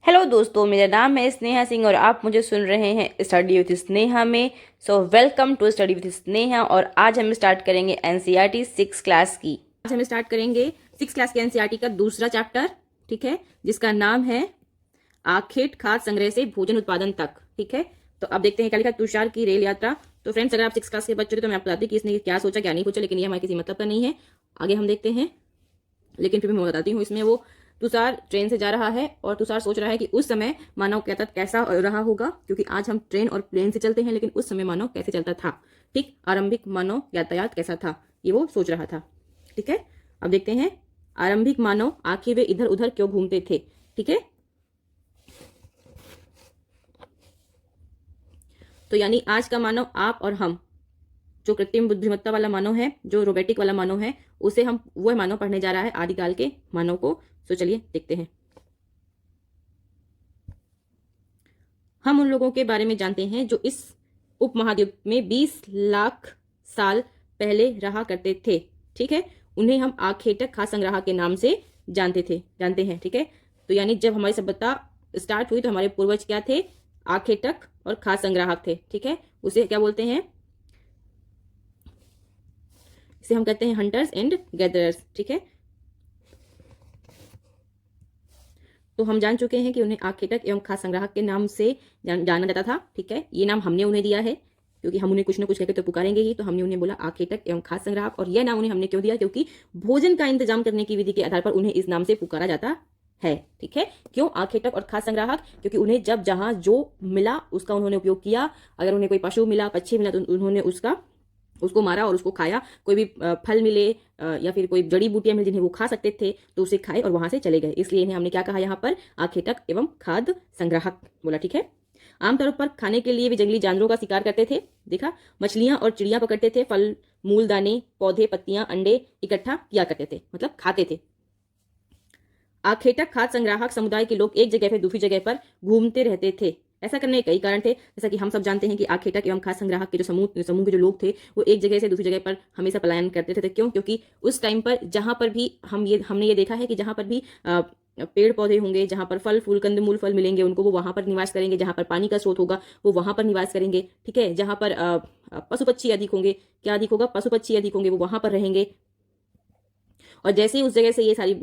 Hello दोस्तों, मेरा नाम है स्नेहा सिंह और आप मुझे सुन रहे हैं स्टडी विथ स्नेहा में। So welcome to study with Sneha. और आज हम स्टार्ट करेंगे एनसीईआरटी 6 क्लास की। आज हम स्टार्ट करेंगे 6 क्लास के एनसीईआरटी का दूसरा चैप्टर, ठीक है, जिसका नाम है आखेट खाद्य संग्रह से भोजन उत्पादन तक। ठीक है, तो अब देखते हैं क्या लिखा, तुषार की रेल यात्रा। तो फ्रेंड्स, अगर आप 6 क्लास के बच्चे थे तो मैं आपको बताती कि इसने क्या सोचा क्या नहीं सोचा, लेकिन ये हमारे किसी मतलब का नहीं है। आगे हम देखते हैं, लेकिन फिर भी मैं बताती हूँ। इसमें वो तुषार ट्रेन से जा रहा है और तुषार सोच रहा है कि उस समय मानव यातायात कैसा रहा होगा, क्योंकि आज हम ट्रेन और प्लेन से चलते हैं, लेकिन उस समय मानव कैसे चलता था। ठीक, आरंभिक मानव यातायात कैसा था, ये वो सोच रहा था। ठीक है, अब देखते हैं आरंभिक मानव आखिर वे इधर उधर क्यों घूमते थे। ठीक है, तो यानी आज का मानव आप और हम, जो कृत्रिम बुद्धिमत्ता वाला मानव है, जो रोबोटिक वाला मानव है, उसे हम वह मानव पढ़ने जा रहा है, आदिकाल के मानव को। तो चलिए देखते हैं। हम उन लोगों के बारे में जानते हैं जो इस उपमहाद्वीप में 20 लाख साल पहले रहा करते थे। ठीक है, उन्हें हम आखेटक खाद्य संग्राहक के नाम से जानते हैं। ठीक है, तो यानी जब हमारी सभ्यता स्टार्ट हुई तो हमारे पूर्वज क्या थे, आखेटक और खाद्य संग्राहक थे। ठीक है, उसे क्या बोलते हैं, इसे हम कहते हैं हंटर्स एंड गैदरर्स। ठीक है, तो हम जान चुके हैं कि उन्हें आखेटक एवं खाद्य संग्राहक के नाम से जाना जाता था। ठीक है, ये नाम हमने उन्हें दिया है, क्योंकि हम उन्हें कुछ ना कुछ कहकर तो पुकारेंगे ही, तो हमने उन्हें बोला आखेटक एवं खाद्य संग्राहक। और यह नाम उन्हें हमने क्यों दिया, क्योंकि भोजन का इंतजाम करने की विधि के आधार पर उन्हें इस नाम से पुकारा जाता है। ठीक है, क्यों आखेटक और खाद्य संग्राहक, क्योंकि उन्हें जब जहां जो मिला उसका उन्होंने उपयोग किया। अगर उन्हें कोई पशु मिला, पक्षी मिला, तो उन्होंने उसको मारा और उसको खाया। कोई भी फल मिले या फिर कोई जड़ी बूटियां मिली जिन्हें वो खा सकते थे, तो उसे खाए और वहां से चले गए। इसलिए इन्हें हमने क्या कहा यहाँ पर, आखेटक एवं खाद्य संग्राहक बोला। ठीक है, आमतौर पर खाने के लिए भी जंगली जानवरों का शिकार करते थे। देखा, मछलियां और चिड़िया पकड़ते थे, फल मूल दाने पौधे पत्तियां अंडे इकट्ठा किया करते थे, मतलब खाते थे। आखेटक खाद्य संग्राहक समुदाय के लोग एक जगह से दूसरी जगह पर घूमते रहते थे। ऐसा करने के कई कारण थे, जैसा कि हम सब जानते हैं कि आखेटक एवं खाद्य संग्राहक के जो समूह के जो लोग थे, वो एक जगह से दूसरी जगह पर हमेशा पलायन करते थे। क्यों, क्योंकि उस टाइम पर जहां पर भी हमने ये देखा है कि जहां पर भी पेड़ पौधे होंगे, जहां पर फल फूल कंदमूल फल मिलेंगे उनको, वो वहां पर निवास करेंगे। जहां पर पानी का स्रोत होगा वो वहां पर निवास करेंगे। ठीक है, जहां पर पशु पक्षी अधिक होंगे, क्या अधिक होगा, पशु पक्षी अधिक होंगे, वो वहां पर रहेंगे। और जैसे ही उस जगह से ये सारी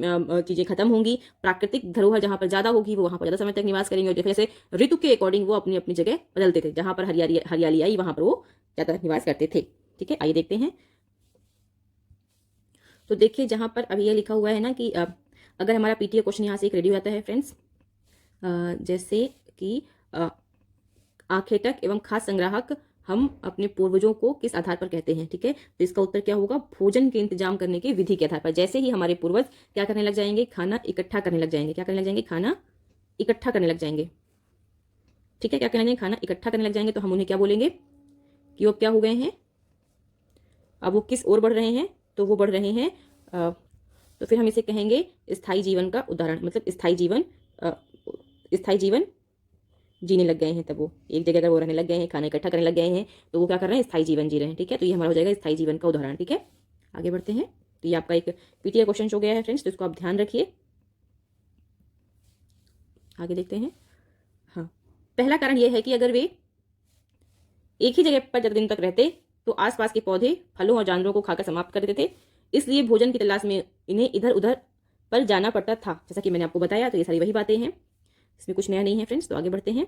चीजें खत्म होंगी, प्राकृतिक धरोहर जहां पर ज्यादा होगी वो वहां पर ज्यादा समय तक निवास करेंगे। और जैसे ऋतु के अकॉर्डिंग वो अपनी अपनी जगह बदलते थे, जहां पर हरियाली हरियाली आई वहां पर वो ज्यादा निवास करते थे। ठीक है, आइए देखते हैं। तो देखिए, जहां पर अभी ये लिखा हुआ है ना कि अगर हमारा पीटीए क्वेश्चन यहाँ से एक रेडी हो जाता है फ्रेंड्स, जैसे कि आखेटक एवं खाद्य संग्राहक हम अपने पूर्वजों को किस आधार पर कहते हैं। ठीक है, तो इसका उत्तर क्या होगा, भोजन के इंतजाम करने की विधि के आधार पर। जैसे ही हमारे पूर्वज क्या करने लग जाएंगे, खाना इकट्ठा करने लग जाएंगे। क्या करने लग जाएंगे, खाना इकट्ठा करने लग जाएंगे। ठीक है, क्या करने लग जाएंगे, खाना इकट्ठा करने लग जाएंगे, तो हम उन्हें क्या बोलेंगे कि वो क्या हो गए हैं, अब वो किस ओर बढ़ रहे हैं, तो वो बढ़ रहे हैं तो फिर हम इसे कहेंगे स्थायी जीवन का उदाहरण। मतलब स्थायी जीवन जीने लग गए हैं। तब वो एक जगह अगर वो रहने लग गए हैं, खाना इकट्ठा करने लग गए हैं, तो वो क्या कर रहे हैं, स्थायी जीवन जी रहे हैं। ठीक है, तो ये हमारा हो जाएगा स्थायी जीवन का उदाहरण। ठीक है, आगे बढ़ते हैं। तो ये आपका एक पीटीए क्वेश्चन हो गया है फ्रेंड्स, तो इसको आप ध्यान रखिए। आगे देखते हैं। हाँ, पहला कारण यह है कि अगर वे एक ही जगह पर ज्यादा दिन तक रहते तो आसपास के पौधे फलों और जानवरों को खाकर समाप्त कर देते थे। इसलिए भोजन की तलाश में इन्हें इधर उधर पर जाना पड़ता था, जैसा कि मैंने आपको बताया। तो ये सारी वही बातें हैं, इसमें कुछ नया नहीं है फ्रेंड्स। तो आगे बढ़ते हैं।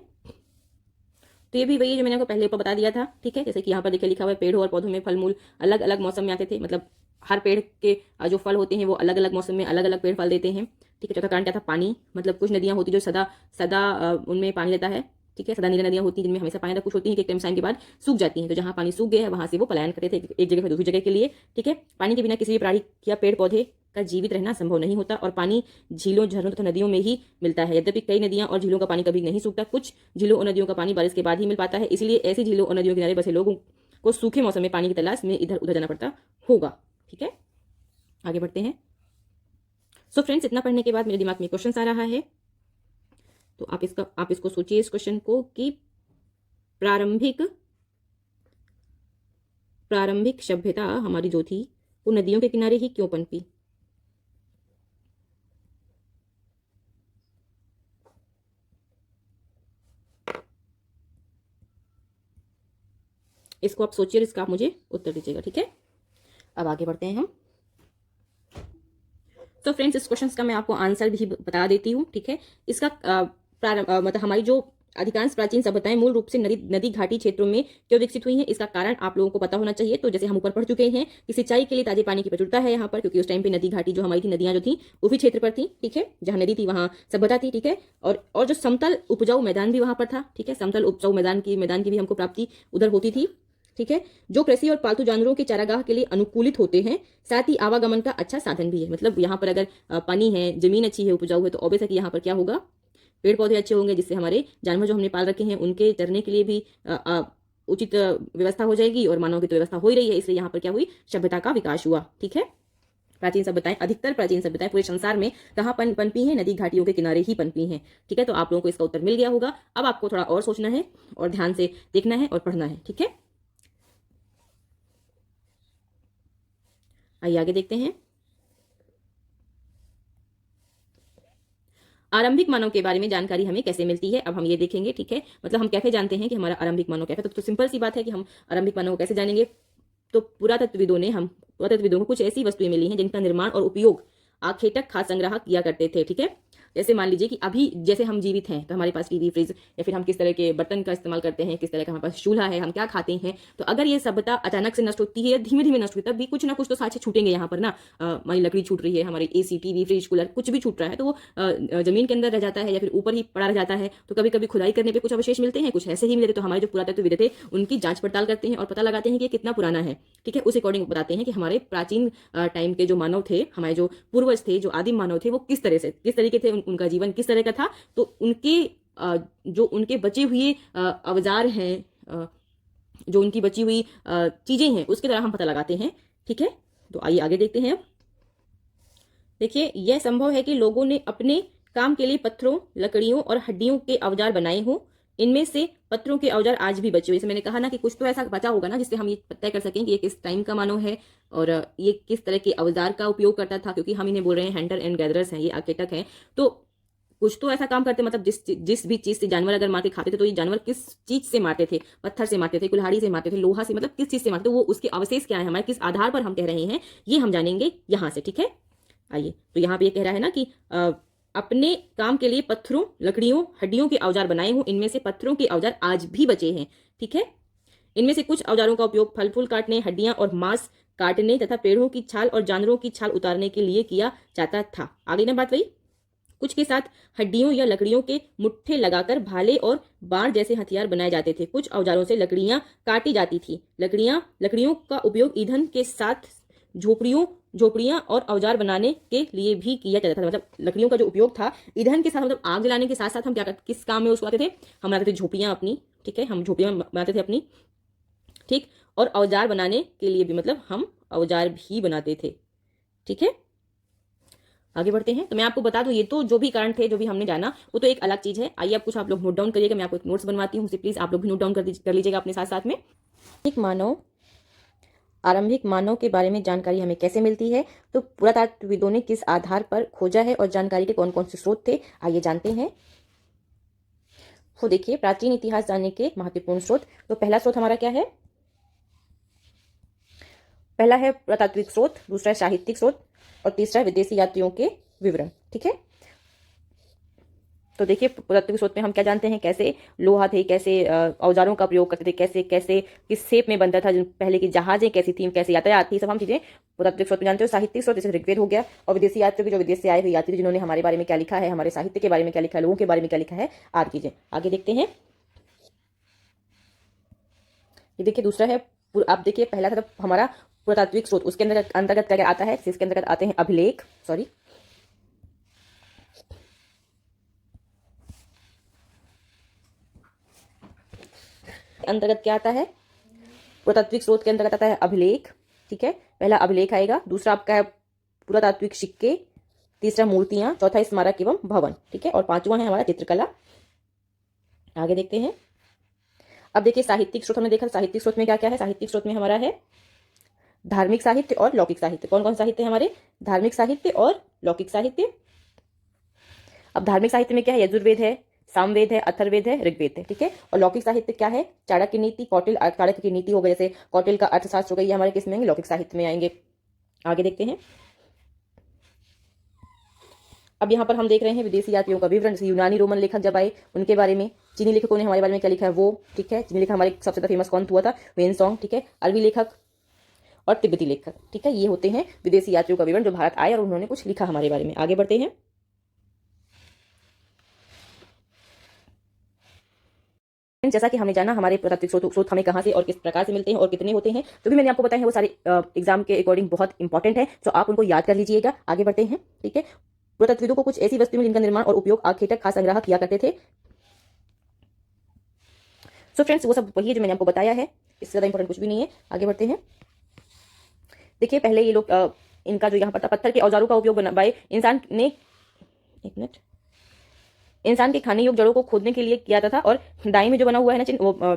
तो ये भी वही है जो मैंने आपको पहले ऊपर बता दिया था। ठीक है, जैसे कि यहाँ पर देखिए लिखा हुआ है, पेड़ों और पौधों में फल मूल अलग अलग मौसम में आते थे। मतलब हर पेड़ के जो फल होते हैं वो अलग अलग मौसम में अलग अलग पेड़ फल देते हैं। ठीक है, चौथा कारण क्या था, पानी। मतलब कुछ नदियां होती जो सदा सदा उनमें पानी रहता है। ठीक है, सदा नीला नदियां होती हैं जिनमें हमेशा पानी रहता। कुछ होती हैं कि एक टाइम के बाद सूख जाती हैं, तो जहाँ पानी सूख गया है वहां से वो पलायन करते थे एक जगह से दूसरी जगह के लिए। ठीक है, पानी के बिना किसी भी प्राणी या पेड़ पौधे का जीवित रहना संभव नहीं होता, और पानी झीलों झरनों तथा नदियों में ही मिलता है। यद्यपि कई नदियां और झीलों का पानी कभी नहीं सूखता, कुछ झीलों और नदियों का पानी बारिश के बाद ही मिल पाता है। इसलिए ऐसी झीलों और नदियों के किनारे बसे लोगों को सूखे मौसम में पानी की तलाश में इधर उधर जाना पड़ता होगा। ठीक है, आगे बढ़ते हैं। सो फ्रेंड्स, इतना पढ़ने के बाद मेरे दिमाग में क्वेश्चन आ रहा है, तो आप इसको सोचिए इस क्वेश्चन को कि प्रारंभिक सभ्यता हमारी जो थी वो नदियों के किनारे ही क्यों पनपी। इसको आप सोचिए और इसका आप मुझे उत्तर दीजिएगा, ठीक है। अब आगे बढ़ते हैं हम। तो फ्रेंड्स, इस क्वेश्चन का मैं आपको आंसर भी बता देती हूँ, ठीक है। इसका मतलब हमारी जो अधिकांश प्राचीन सभ्यताएं मूल रूप से नदी घाटी क्षेत्रों में क्यों विकसित हुई हैं, इसका कारण आप लोगों को पता होना चाहिए। तो जैसे हम ऊपर पढ़ चुके हैं कि सिंचाई के लिए ताजे पानी की प्रचुरता है यहाँ पर, क्योंकि उस टाइम पे नदी घाटी जो हमारी थी, नदियां जो थी उसी क्षेत्र पर थी, ठीक है। जहाँ नदी थी वहाँ सभ्यता थी, ठीक है। और जो समतल उपजाऊ मैदान भी वहाँ पर था, ठीक है। समतल उपजाऊ मैदान की भी हमको प्राप्ति उधर होती थी, ठीक है। जो कृषि और पालतू जानवरों के चारागाह के लिए अनुकूलित होते हैं, साथ ही आवागमन का अच्छा साधन भी है। मतलब यहाँ पर अगर पानी है, जमीन अच्छी है, उपजाऊ है, तो ऑब्वियस है कि यहाँ पर क्या होगा, पेड़ पौधे अच्छे होंगे, जिससे हमारे जानवर जो हमने पाल रखे हैं उनके चरने के लिए भी उचित व्यवस्था हो जाएगी। और मानव की तो व्यवस्था हो ही रही है, इसलिए यहाँ पर क्या हुई, सभ्यता का विकास हुआ, ठीक है। प्राचीन सभ्यताएं, अधिकतर प्राचीन सभ्यताएं पूरे संसार में कहाँ पनपी हैं, नदी घाटियों के किनारे ही पनपी हैं, ठीक है। तो आप लोगों को इसका उत्तर मिल गया होगा। अब आपको थोड़ा और सोचना है और ध्यान से देखना है और पढ़ना है, ठीक है। आइए आगे देखते हैं। आरंभिक मानव के बारे में जानकारी हमें कैसे मिलती है, अब हम ये देखेंगे, ठीक है। मतलब हम कैसे जानते हैं कि हमारा आरंभिक मानव क्या है। तो सिंपल सी बात है कि हम आरंभिक मानव को कैसे जानेंगे। तो पुरातत्वविदों को कुछ ऐसी वस्तुएं मिली हैं जिनका निर्माण और उपयोग आखेटक खाद्य संग्रह किया करते थे, ठीक है। जैसे मान लीजिए कि अभी जैसे हम जीवित हैं तो हमारे पास टीवी, फ्रिज, या फिर हम किस तरह के बर्तन का इस्तेमाल करते हैं, किस तरह का हमारे पास चूल्हा है, हम क्या खाते हैं। तो अगर ये सभ्यता अचानक से नष्ट होती है या धीमे धीमे नष्ट होती है, तब भी कुछ ना कुछ तो साक्ष्य छूटेंगे यहाँ पर ना। हमारी लकड़ी छूट रही है, हमारी एसी, टीवी, फ्रिज, कूलर कुछ भी छूट रहा है, तो वो जमीन के अंदर रह जाता है या फिर ऊपर ही पड़ा रह जाता है। तो कभी कभी खुदाई करने पर कुछ अवशेष मिलते हैं, कुछ ऐसे ही मिलते। तो हमारे जो पुरातत्वविद थे उनकी जांच पड़ताल करते हैं और पता लगाते हैं कि ये कितना पुराना है, ठीक है। उस अकॉर्डिंग बताते हैं कि हमारे प्राचीन टाइम के जो मानव थे, हमारे जो पूर्वज थे, जो आदिम मानव थे, वो किस तरीके थे, उनका जीवन किस तरह का था। तो उनके जो उनके बचे हुए औजार हैं, जो उनकी बची हुई चीजें हैं, उसके द्वारा हम पता लगाते हैं, ठीक है। तो आइए आगे देखते हैं। अब देखिए, यह संभव है कि लोगों ने अपने काम के लिए पत्थरों, लकड़ियों और हड्डियों के औजार बनाए हों। इनमें से पत्थरों के औजार आज भी बचे हुए, जैसे मैंने कहा ना कि कुछ तो ऐसा बचा होगा ना जिससे हम ये तय कर सकें कि ये किस टाइम का मानव है और ये किस तरह के औजार का उपयोग करता था, क्योंकि हम इन्हें बोल रहे हैं हंटर एंड गैदरर्स हैं, ये आर्किटेक्ट हैं। तो कुछ तो ऐसा काम करते, मतलब जिस भी चीज से जानवर अगर मार के खाते थे, तो ये जानवर किस चीज से मारते थे, पत्थर से मारते थे, कुल्हाड़ी से मारते थे, लोहा से, मतलब किस चीज से मारते थे, वो उसके अवशेष क्या है, हमारे किस आधार पर हम कह रहे हैं, ये हम जानेंगे यहाँ से, ठीक है। आइए, तो यहाँ पे ये कह रहा है ना कि अपने काम के लिए पत्थरों, लकड़ियों, हड्डियों के औजार बनाए हों। इनमें से पत्थरों के औजार आज भी बचे हैं, ठीक है। इनमें से कुछ औजारों का उपयोग फल फूल काटने, हड्डियां और मांस काटने तथा पेड़ों की छाल और जानवरों की छाल उतारने के लिए किया जाता था। आगे ना बात वही, कुछ के साथ हड्डियों या लकड़ियों के मुट्ठे लगाकर भाले और बाण जैसे हथियार बनाए जाते थे। कुछ औजारों से लकड़ियां काटी जाती थी। लकड़ियों का उपयोग ईंधन के साथ झोपड़ियां और औजार बनाने के लिए भी किया जाता था। मतलब लकड़ियों का जो उपयोग था ईंधन के साथ, मतलब आग जलाने के साथ साथ हम क्या करते, किस काम में उसको आते थे, हम बनाते थे झोपड़ियां अपनी, ठीक है। हम झोपड़ियां बनाते थे अपनी, ठीक। और औजार बनाने के लिए भी, मतलब हम औजार भी बनाते थे, ठीक है। आगे बढ़ते हैं। तो मैं आपको बता दूं, ये तो जो भी कारण थे, जो भी हमने जाना, वो तो एक अलग चीज है। आइए अब कुछ आप लोग नोट डाउन करिएगा, मैं आपको एक नोट्स बनवाती हूँ, उसे प्लीज आप लोग भी नोट डाउन कर लीजिएगा अपने साथ साथ में। आरंभिक मानव के बारे में जानकारी हमें कैसे मिलती है। तो पुरातत्वविदों ने किस आधार पर खोजा है और जानकारी के कौन कौन से स्रोत थे, आइए जानते हैं। तो देखिए, प्राचीन इतिहास जानने के महत्वपूर्ण स्रोत। तो पहला स्रोत हमारा क्या है, पहला है पुरातात्विक स्रोत, दूसरा है साहित्यिक स्रोत और तीसरा विदेशी यात्रियों के विवरण, ठीक है। तो देखिए, पुरातात्विक स्रोत में हम क्या जानते हैं, कैसे लोहा थे, कैसे औजारों का प्रयोग करते थे, कैसे कैसे किस शेप में बनता था, पहले की जहाजें कैसी थी, कैसे यातायात थी, सब हम चीजें पुरातात्विक स्रोत में जानते हो। साहित्यिक स्रोत जैसे ऋग्वेद हो गया, और विदेशी यात्रियों के, जो विदेश से आए हुए यात्री, जिन्होंने हमारे बारे में क्या लिखा है, हमारे साहित्य के बारे में क्या लिखा है, लोगों के बारे में क्या लिखा है, आदि चीजें। आगे देखते हैं। ये देखिए दूसरा है, आप देखिए पहला था हमारा पुरातात्विक स्रोत, उसके अंतर्गत क्या आता है, इसके अंतर्गत आते हैं अभिलेख, अंतर्गत क्या आता है, पुरातात्विक स्रोत के अंतर्गत आता है अभिलेख, ठीक है। पहला अभिलेख आएगा, दूसरा आपका है पुरातात्विक सिक्के, तीसरा मूर्तियां, चौथा स्मारक एवं भवन, ठीक है। और पांचवा है हमारा चित्रकला। आगे देखते हैं। अब देखिए, साहित्यिक स्रोत हमने देखा, साहित्यिक स्रोत में क्या क्या है। साहित्यिक स्रोत में हमारा है धार्मिक साहित्य और लौकिक साहित्य। कौन कौन साहित्य है हमारे, धार्मिक साहित्य और लौकिक साहित्य। अब धार्मिक साहित्य में क्या है, यजुर्वेद है, सामवेद है, अथर्ववेद है, ऋग्वेद है, ठीक है। और लौकिक साहित्य क्या है? चाणक्य नीति, कौटिल्य, चाणक्य की नीति हो गई, जैसे कौटिल्य का अर्थशास्त्र हो गई, ये हमारे किस में आएंगे? लौकिक साहित्य में आएंगे। आगे देखते हैं। अब यहाँ पर हम देख रहे हैं विदेशी यात्रियों का विवरण, जैसे यूनानी रोमन लेखक जब आए उनके बारे में, चीनी लेखकों ने हमारे बारे में क्या लिखा है वो, ठीक है। चीनी लेखक हमारे सबसे ज्यादा फेमस कौन हुआ था? वेनसोंग, ठीक है। अरबी लेखक और तिब्बती लेखक, ठीक है। ये होते हैं विदेशी यात्रियों का विवरण जो भारत आए और उन्होंने कुछ लिखा हमारे बारे में। आगे बढ़ते हैं। जैसा कि हमने जाना हमारे पुरातात्विक स्रोत हमें कहाँ से और किस प्रकार से मिलते हैं और कितने होते हैं, तो भी मैंने आपको बताया है, वो सारे एग्जाम के अकॉर्डिंग बहुत इंपॉर्टेंट है, तो आप उनको याद कर लीजिएगा। आगे बढ़ते हैं, ठीक है। पुरातत्वविदों को कुछ ऐसी वस्तुएं जिनका निर्माण और उपयोग आखेटक खास संग्रह किया करते थे। सो फ्रेंड्स, वो सब वही है जो मैंने आपको बताया है, इससे ज्यादा इंपॉर्टेंट कुछ भी नहीं है। आगे बढ़ते हैं। देखिए, पहले ये लोग इनका जो यहाँ पर था, पत्थर के औजारों का उपयोग बनाए इंसान ने, एक मिनट, इंसान के खाने योग्य जड़ों को खोदने के लिए किया जाता था। और दाई में जो बना हुआ है ना चिन्ह, वो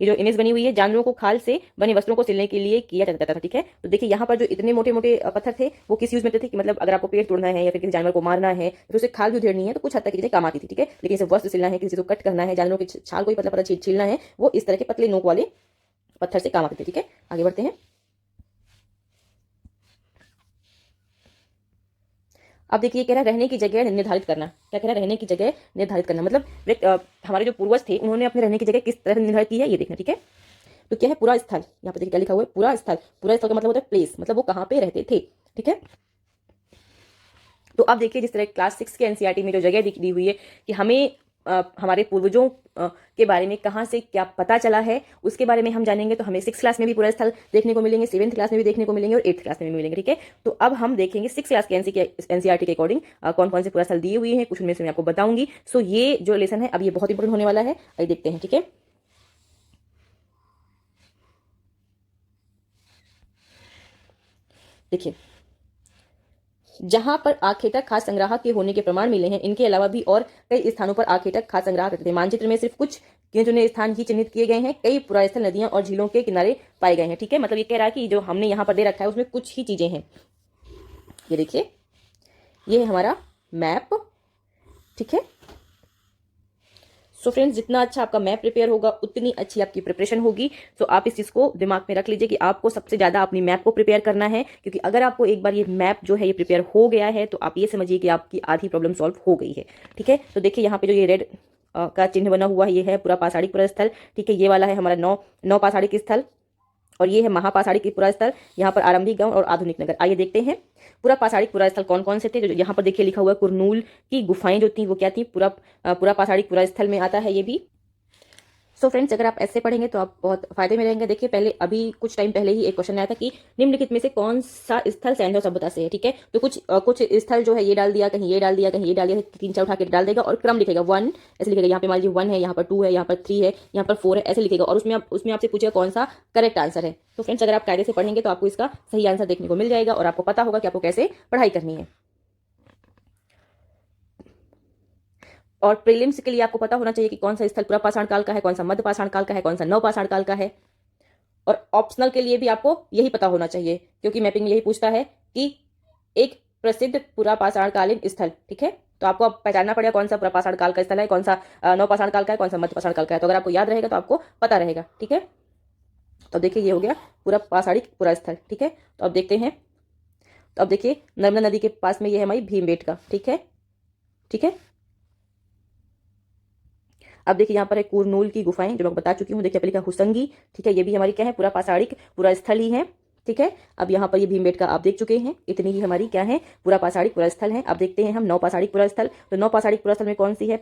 ये जो इमेज बनी हुई है, जानवरों को खाल से बने वस्त्रों को सिलने के लिए किया जाता था, ठीक है। तो देखिए यहाँ पर जो इतने मोटे मोटे पत्थर थे वो किस यूज में थे कि मतलब अगर आपको पेड़ तोड़ना है या फिर किसी जानवर को मारना है तो उसे खाल भी उधेड़नी है तो कुछ हद तक चीजें काम आती थी, ठीक है। लेकिन इसे वस्त्र सिलना है, किसी को कट करना है, जानवरों की छाल को पतला पतला छीलना है, वो इस तरह के पतले नोक वाले पत्थर से काम आते थे, ठीक है। आगे बढ़ते हैं। अब देखिए कह रहा है रहने की जगह निर्धारित करना। क्या कह रहा है? रहने की जगह निर्धारित करना, मतलब हमारे जो पूर्वज थे उन्होंने अपने रहने की जगह किस तरह निर्धारित की है ये देखना, ठीक है। तो क्या है? पूरा स्थल। यहाँ पर देखिए क्या लिखा हुआ है? पूरा स्थल। पूरा स्थल का मतलब होता है प्लेस, मतलब वो कहाँ पे रहते थे, ठीक है। तो अब देखिए जिस तरह क्लास 6 के एनसीईआरटी में जो जगह दी हुई है कि हमें हमारे पूर्वजों के बारे में कहाँ से क्या पता चला है उसके बारे में हम जानेंगे, तो हमें 6 क्लास में भी पूरा स्थल देखने को मिलेंगे, 7th क्लास में भी देखने को मिलेंगे और 8th क्लास में भी मिलेंगे, ठीक है। तो अब हम देखेंगे 6 क्लास के एनसीईआरटी के अकॉर्डिंग कौन कौन से पूरा स्थल दिए हुए हैं, कुछ उनमें से मैं आपको बताऊंगी। सो ये जो लेसन है अब ये बहुत इंपॉर्टेंट होने वाला है, आइए देखते हैं, ठीक है। देखिए, जहां पर आखेटक खास संग्रह के होने के प्रमाण मिले हैं, इनके अलावा भी और कई स्थानों पर आखेटक खास संग्रह करते थे। मानचित्र में सिर्फ कुछ गिने स्थान ही चिन्हित किए गए हैं, कई पुरास्थल नदियां और झीलों के किनारे पाए गए हैं, ठीक है। मतलब ये कह रहा है कि जो हमने यहाँ पर दे रखा है उसमें कुछ ही चीजें हैं। ये देखिए, ये है हमारा मैप, ठीक है। सो फ्रेंड्स, जितना अच्छा आपका मैप प्रिपेयर होगा उतनी अच्छी आपकी प्रिपरेशन होगी। तो आप इस चीज़ को दिमाग में रख लीजिए कि आपको सबसे ज़्यादा अपनी मैप को प्रिपेयर करना है, क्योंकि अगर आपको एक बार ये मैप जो है ये प्रिपेयर हो गया है तो आप ये समझिए कि आपकी आधी प्रॉब्लम सॉल्व हो गई है, ठीक है। तो देखिए यहाँ पे जो ये रेड का चिन्ह बना हुआ है ये है पूरा पाषाणिक पुरा स्थल, ठीक है। ये वाला है हमारा नौ पाषाणिक स्थल और ये है महापाषाणिक पुरा स्थल, यहाँ पर आरंभिक गांव और आधुनिक नगर। आइए देखते हैं पूरा पाषाणिक पुरा स्थल कौन कौन से थे। जो यहाँ पर देखिए लिखा हुआ है कुरनूल की गुफाएं जो थी वो क्या थी, पूरा पाषाणिक पुरा स्थल में आता है ये भी। सो फ्रेंड्स, अगर आप ऐसे पढ़ेंगे तो आप बहुत फायदे में रहेंगे। देखिए पहले अभी कुछ टाइम पहले ही एक क्वेश्चन आया था कि निम्नलिखित में से कौन सा स्थल सैन्य सभ्यता से है, ठीक है। तो कुछ स्थल जो है ये डाल दिया, कहीं ये डाल दिया, कहीं ये डाल दिया, 3-4 उठा के डाल देगा और क्रम लिखेगा 1 ऐसे लिखेगा। यहाँ पे मान लीजिए 1 है, यहाँ पर 2 है, यहाँ पर 3 है, यहाँ पर 4 है, ऐसे लिखेगा और उसमें आपसे पूछेगा कौन सा करेक्ट आंसर है। तो फ्रेंड्स, अगर आप कायदे से पढ़ेंगे तो आपको इसका सही आंसर देखने को मिल जाएगा और आपको पता होगा कि आपको कैसे पढ़ाई करनी है। और प्रीलिम्स के लिए आपको पता होना चाहिए कि कौन सा स्थल पूरा पाषाण काल का है, कौन सा मध्य पाषाण काल का है, कौन सा नव पाषाण काल का है। और ऑप्शनल के लिए भी आपको यही पता होना चाहिए, क्योंकि मैपिंग यही पूछता है कि एक प्रसिद्ध पूरा पाषाणकालीन स्थल, ठीक है। तो आपको अब पहचानना पड़ेगा कौन सा पूरा पाषाण काल का स्थल है, कौन सा नव पाषाण काल का है, कौन सा मध्य पाषाण काल का है। तो अगर आपको याद रहेगा तो आपको पता रहेगा, ठीक है। तो देखिए ये हो गया पूरा पाषाणिक पूरा स्थल, ठीक है। तो अब देखते हैं, तो अब देखिए नर्मदा नदी के पास में ये है हमारी भीमबेटका, ठीक है, ठीक है। अब देखिए यहाँ पर है कुरनूल की गुफाएं जो मैं बता चुकी हूँ। देखिए लिखा हुसंगी, ठीक है। ये भी हमारी क्या है, पूरा पाषाणिक पूरा स्थल ही है, ठीक है। अब यहाँ पर ये भीमबेटका आप देख चुके हैं, इतनी ही हमारी क्या है, पूरा पाषाणिक पूरा स्थल है। अब देखते हैं हम नौ पाषाणिक पूरा स्थल। तो नौ पाषाणिक पूरा स्थल में कौन सी है,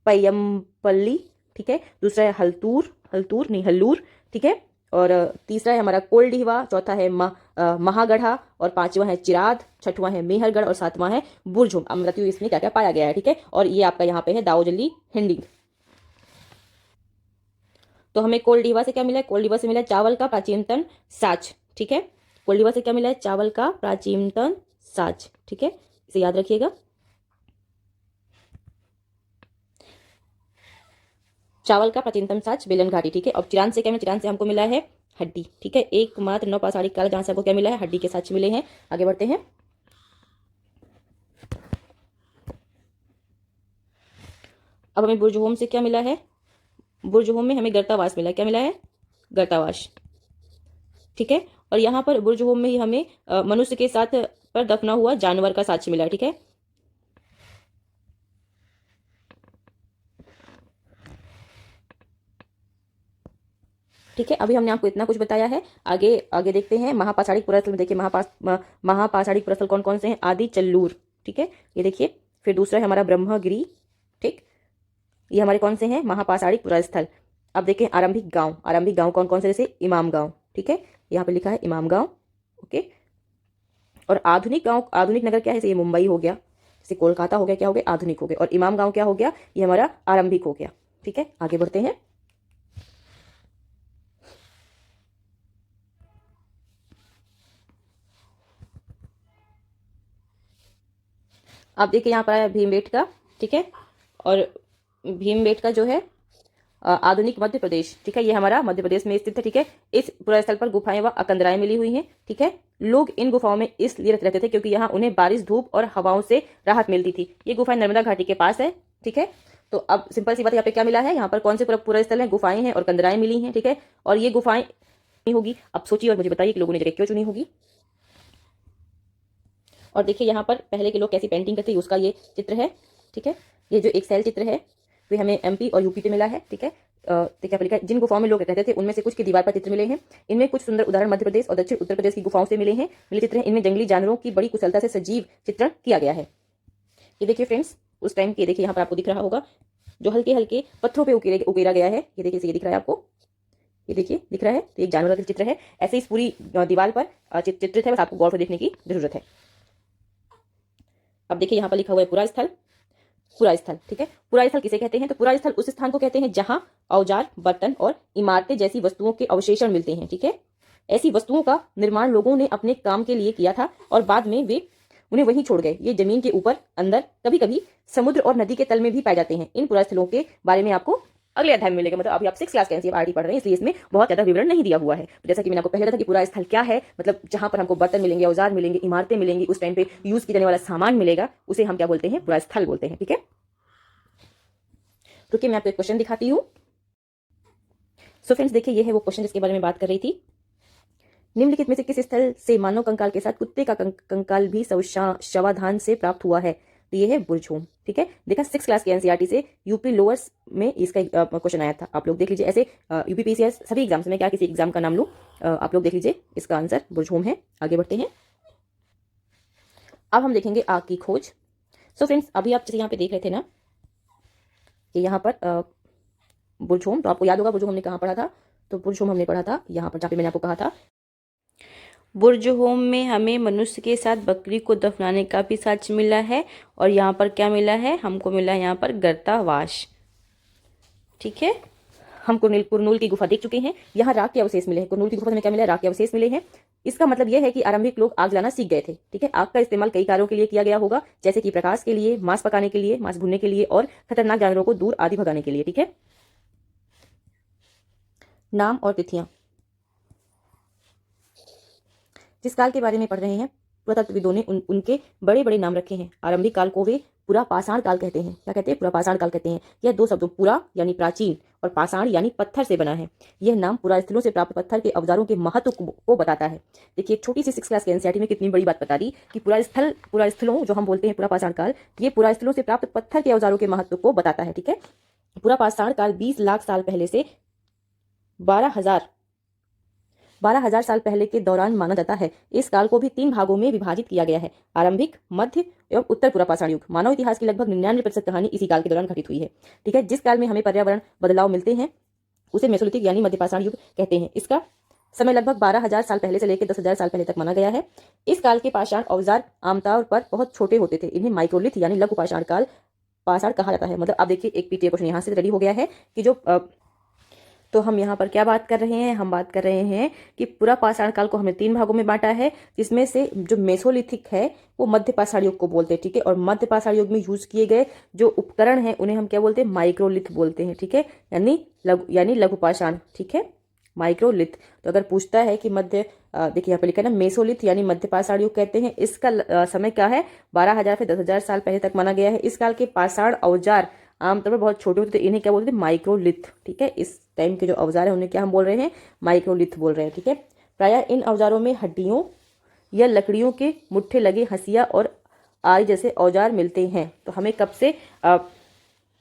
पय्यमपल्ली, ठीक है। दूसरा है हल्लूर, ठीक है। और तीसरा है हमारा कोलडीवा, चौथा है महागढ़ा और पांचवा है चिराद, छठवां है मेहरगढ़ और सातवां है बुरझुम। अब मृत्यु इसमें क्या क्या पाया गया है, ठीक है। और ये आपका यहाँ पे है दाऊजली हिंडिंग। तो हमें कोलडीवा से क्या मिला है, कोलडीवा से मिला है चावल का प्राचीनतम साच, ठीक है। कोलडीवा से क्या मिला है, चावल का प्राचीनतम साच, ठीक है। इसे याद रखिएगा। चावल का प्राचीनतम साच बेलन घाटी, ठीक है। और चिरान से क्या मिला, चिरान से हमको मिला है हड्डी, ठीक है। एकमात्र नौ पाषाणिक काल जहां से आपको क्या मिला है, हड्डी के साक्ष्य मिले हैं। आगे बढ़ते हैं। अब हमें बुर्जहोम से क्या मिला है, बुर्जहोम में हमें गर्तावास मिला है। क्या मिला है? गर्तावास। ठीक है। और यहाँ पर बुर्जहोम में ही हमें मनुष्य के साथ पर दफना हुआ जानवर का साक्ष्य मिला है। ठीक है। ठीक है, अभी हमने आपको इतना कुछ बताया है। आगे आगे देखते हैं महापाषाणिक पुरास्थल में। देखिए महापाषाणिक पुरास्थल कौन कौन से हैं? आदि चल्लूर। ठीक है, ये देखिए। फिर दूसरा है हमारा ब्रह्मगिरी। ठीक, ये हमारे कौन से हैं? महापाषाणिक पुरास्थल। अब देखें आरंभिक गांव। आरंभिक गांव कौन कौन से? जैसे इमाम गांव। ठीक है, यहाँ पे लिखा है इमाम गांव। ओके। और आधुनिक गांव, आधुनिक नगर क्या है? जैसे ये मुंबई हो गया, जैसे कोलकाता हो गया, क्या हो गया? आधुनिक हो गया। और इमाम गांव क्या हो गया? ये हमारा आरंभिक हो गया। ठीक है, आगे बढ़ते हैं। अब देखिए यहाँ पर आया भीमबेटका। ठीक है, और भीमबेटका जो है आधुनिक मध्य प्रदेश। ठीक है, ये हमारा मध्य प्रदेश में स्थित है। ठीक है, इस पुरास्थल पर गुफाएं व अकंदराएं मिली हुई हैं। ठीक है, लोग इन गुफाओं में इसलिए रहते थे क्योंकि यहाँ उन्हें बारिश, धूप और हवाओं से राहत मिलती थी। ये गुफाएं नर्मदा घाटी के पास है। ठीक है, तो अब सिंपल सी बात, यहाँ पे क्या मिला है? यहाँ पर कौन से पुरास्थल है? गुफाएं हैं और कंदराएं मिली हैं। ठीक है, और ये गुफाएं होगी। अब सोचिए और मुझे बताइए कि लोगों ने जगह क्यों चुनी होगी। और देखिए यहाँ पर पहले के लोग कैसी पेंटिंग करते हैं, उसका ये चित्र है। ठीक है, ये जो एक सेल चित्र है वे हमें एमपी और यूपी पे मिला है। ठीक है, देखिए लिखा है जिन गुफाओं में लोग रहते थे उनमें से कुछ की दीवार पर चित्र मिले हैं। इनमें कुछ सुंदर उदाहरण मध्य प्रदेश और दक्षिण उत्तर प्रदेश की गुफाओं से मिले हैं, मिले चित्र हैं। इनमें जंगली जानवरों की बड़ी कुशलता से सजीव चित्रण किया गया है। ये देखिए फ्रेंड्स, उस टाइम के देखिए यहाँ पर आपको दिख रहा होगा जो हल्के हल्के पत्थरों पे उकेरा गया है। ये देखिए, ये दिख रहा है आपको, ये देखिए दिख रहा है। तो एक जानवर का चित्र है। ऐसे इस पूरी दीवार पर चित्रित है, बस आपको गौर से देखने की जरूरत है। अब देखिए यहाँ पर लिखा हुआ है पुरा स्थल। पुरा स्थल, ठीक है, पुरा स्थल किसे कहते हैं? तो पुरा स्थल उस स्थान को कहते हैं जहां औजार, बर्तन और इमारतें जैसी वस्तुओं के अवशेषण मिलते हैं। ठीक है, ऐसी वस्तुओं का निर्माण लोगों ने अपने काम के लिए किया था और बाद में वे उन्हें वहीं छोड़ गए। ये जमीन के ऊपर, अंदर, कभी कभी समुद्र और नदी के तल में भी पाए जाते हैं। इन पुरा स्थलों के बारे में आपको अगले अध्याय में मिलेगा। मतलब अभी आप 6 क्लास के एनसीईआरटी पढ़ रहे हैं, इसलिए इसमें बहुत ज्यादा विवरण नहीं दिया हुआ है। जैसा कि मैंने आपको पहले बताया कि पूरा स्थल क्या है, मतलब जहां पर हमको बर्तन मिलेंगे, औजार मिलेंगे, इमारतें मिलेंगी, उस टाइम पे यूज किए जाने वाला सामान मिलेगा, उसे हम क्या बोलते हैं? पूरा स्थल बोलते हैं। ठीक है, रुकिए मैं आपको एक क्वेश्चन दिखाती हूँ। सो फ्रेंड्स देखिए, ये है वो क्वेश्चन जिसके बारे में बात कर रही थी। निम्नलिखित में से किस स्थल से मानव कंकाल के साथ कुत्ते का कंकाल भी शवाधान से प्राप्त हुआ है? तो ये है बुर्जहोम। ठीक है, देखा 6 क्लास के एनसीईआरटी से यूपी लोअर्स में इसका क्वेश्चन आया था। आप लोग देख लीजिए। ऐसे यूपीपीसीएस सभी एग्जाम्स में, क्या किसी एग्जाम का नाम लूं, आप लोग देख लीजिए। इसका आंसर बुर्जहोम है। आगे बढ़ते हैं। अब हम देखेंगे आग की खोज। सो फ्रेंड्स अभी आप जैसे यहाँ पे देख रहे थे ना कि यहाँ पर बुर्जहोम, तो आपको याद होगा बुर्जहोम हमने कहाँ पढ़ा था? तो बुर्जहोम हमने पढ़ा था यहाँ पर, जहाँ पे मैंने आपको कहा था बुर्जहोम में हमें मनुष्य के साथ बकरी को दफनाने का भी साक्ष्य मिला है। और यहाँ पर क्या मिला है? हमको मिला है यहाँ पर गर्तावास। ठीक है, हम कुरनूल की गुफा देख चुके हैं। यहाँ राख के अवशेष मिले हैं। कुरनूल की गुफा में क्या मिला है? राख के अवशेष मिले हैं। इसका मतलब यह है कि आरंभिक लोग आग जलाना सीख गए थे। ठीक है, आग का इस्तेमाल कई कार्यों के लिए किया गया होगा, जैसे कि प्रकाश के लिए, मांस पकाने के लिए, मांस भूनने के लिए और खतरनाक जानवरों को दूर आदि भगाने के लिए। ठीक है, नाम और तिथियां। जिस काल के बारे में पढ़ रहे हैं, पुरातत्वविदों ने उनके बड़े बड़े नाम रखे हैं। आरंभिक काल को वे पूरा पाषाण काल कहते हैं। क्या कहते हैं? पूरा पाषाण काल कहते हैं। यह दो शब्दों पूरा यानी प्राचीन और पाषाण यानी पत्थर से बना है। यह नाम पुरा स्थलों से प्राप्त पत्थर के औजारों के महत्व को बताता है। देखिए एक छोटी सी 6 क्लास के एनसीईआरटी में कितनी बड़ी बात बता दी कि पुरा स्थलों जो हम बोलते हैं पूरा पाषाण काल, ये पुरा स्थलों से प्राप्त पत्थर के औजारों के महत्व को बताता है। ठीक है, पूरा पाषाण काल 20 लाख साल पहले से 12,000 साल पहले के दौरान माना जाता है। इस काल को भी 3 भागों में विभाजित किया गया है, आरंभिक, मध्य एवं उत्तर पूरा पाषाण युग। मानव इतिहास की लगभग 99% कहानी इसी काल के दौरान घटित हुई है। ठीक है, जिस काल में हमें पर्यावरण बदलाव मिलते हैं उसे मेसोलिथिक यानी मध्य पाषाण युग कहते हैं। इसका समय लगभग 12,000 साल पहले से लेकर 10,000 साल पहले तक माना गया है। इस काल के पाषाण औजार आमतौर पर बहुत छोटे होते थे। इन्हें माइक्रोलिथ यानी लघु पाषाण काल पाषाण कहा जाता है। मतलब आप देखिए एक पीटीए क्वेश्चन यहाँ से रेडी हो गया है कि जो तो हम यहाँ पर क्या बात कर रहे हैं? हम बात कर रहे हैं कि पूरा पाषाण काल को हमने 3 भागों में बांटा है, जिसमें से जो मेसोलिथिक है वो मध्य पाषाण युग को बोलते हैं। ठीक है, और मध्य पाषाण युग में यूज किए गए जो उपकरण हैं उन्हें हम क्या बोलते हैं? माइक्रोलिथ बोलते हैं। ठीक है, यानी लघु पाषाण। ठीक है, माइक्रोलिथ। तो अगर पूछता है कि देखिए यहाँ पे लिखा है ना मेसोलिथ यानी मध्य पाषाण युग कहते हैं। इसका समय क्या है? 12,000 से 10,000 साल पहले तक माना गया है। इस काल के पाषाण औजार आमतौर पर बहुत छोटे होते थे, इन्हें क्या बोलते थे, माइक्रोलिथ। ठीक है, इस टाइम के जो औजार है उन्हें क्या हम बोल रहे हैं, माइक्रोलिथ बोल रहे हैं। ठीक है, प्रायः इन औजारों में हड्डियों या लकड़ियों के मुट्ठे लगे हंसिया और आरी जैसे औजार मिलते हैं। तो हमें कब से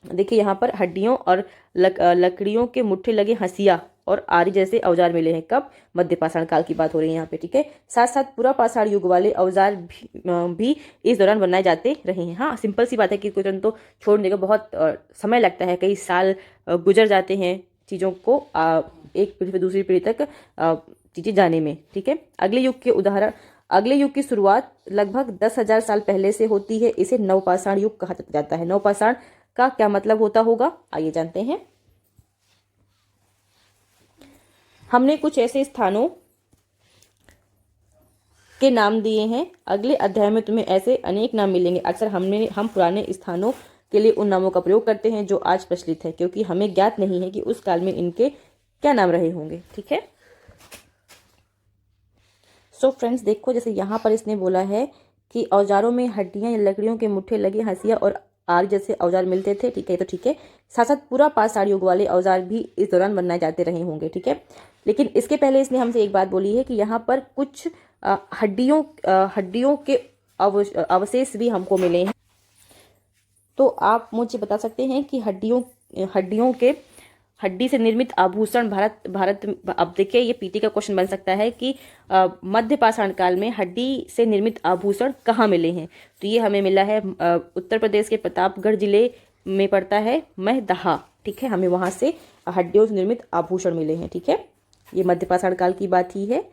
देखिए यहाँ पर हड्डियों और लकड़ियों के मुट्ठे लगे हंसिया और आरी जैसे औजार मिले हैं। कब, मध्य पाषाण काल की बात हो रही है यहाँ पे। ठीक है, साथ साथ पूरा पाषाण युग वाले औजार भी इस दौरान बनाए जाते रहे हैं। हाँ, सिंपल सी बात है कि कोई तुरंत तो छोड़ने का बहुत समय लगता है, कई साल गुजर जाते हैं चीज़ों को एक पीढ़ी से दूसरी पीढ़ी तक चीज़ें जाने में। ठीक है, अगले युग की शुरुआत लगभग 10,000 साल पहले से होती है। इसे नवपाषाण युग कहा जाता है। नवपाषाण का क्या मतलब होता होगा, आइए जानते हैं। हमने कुछ ऐसे स्थानों के नाम दिए हैं, अगले अध्याय में तुम्हें ऐसे अनेक नाम मिलेंगे। अक्सर हम पुराने स्थानों के लिए उन नामों का प्रयोग करते हैं जो आज प्रचलित है, क्योंकि हमें ज्ञात नहीं है कि उस काल में इनके क्या नाम रहे होंगे। ठीक है, सो फ्रेंड्स देखो, जैसे यहाँ पर इसने बोला है कि औजारों में हड्डियां या लकड़ियों के मुट्ठे लगे हंसिया और आरी जैसे औजार मिलते थे। ठीक है, तो ठीक है, साथ साथ पूरा पाषाण युग वाले औजार भी इस दौरान बनाए जाते रहे होंगे। ठीक है, लेकिन इसके पहले इसने हमसे एक बात बोली है कि यहाँ पर कुछ हड्डियों के अवशेष भी हमको मिले हैं। तो आप मुझे बता सकते हैं कि हड्डी से निर्मित आभूषण भारत अब देखिए, ये पीटी का क्वेश्चन बन सकता है कि मध्य पाषाण काल में हड्डी से निर्मित आभूषण कहाँ मिले हैं। तो ये हमें मिला है उत्तर प्रदेश के प्रतापगढ़ जिले में पड़ता है महदहा। ठीक है, हमें वहाँ से हड्डियों से निर्मित आभूषण मिले हैं। ठीक है, ये मध्य पाषाण काल की बात ही है।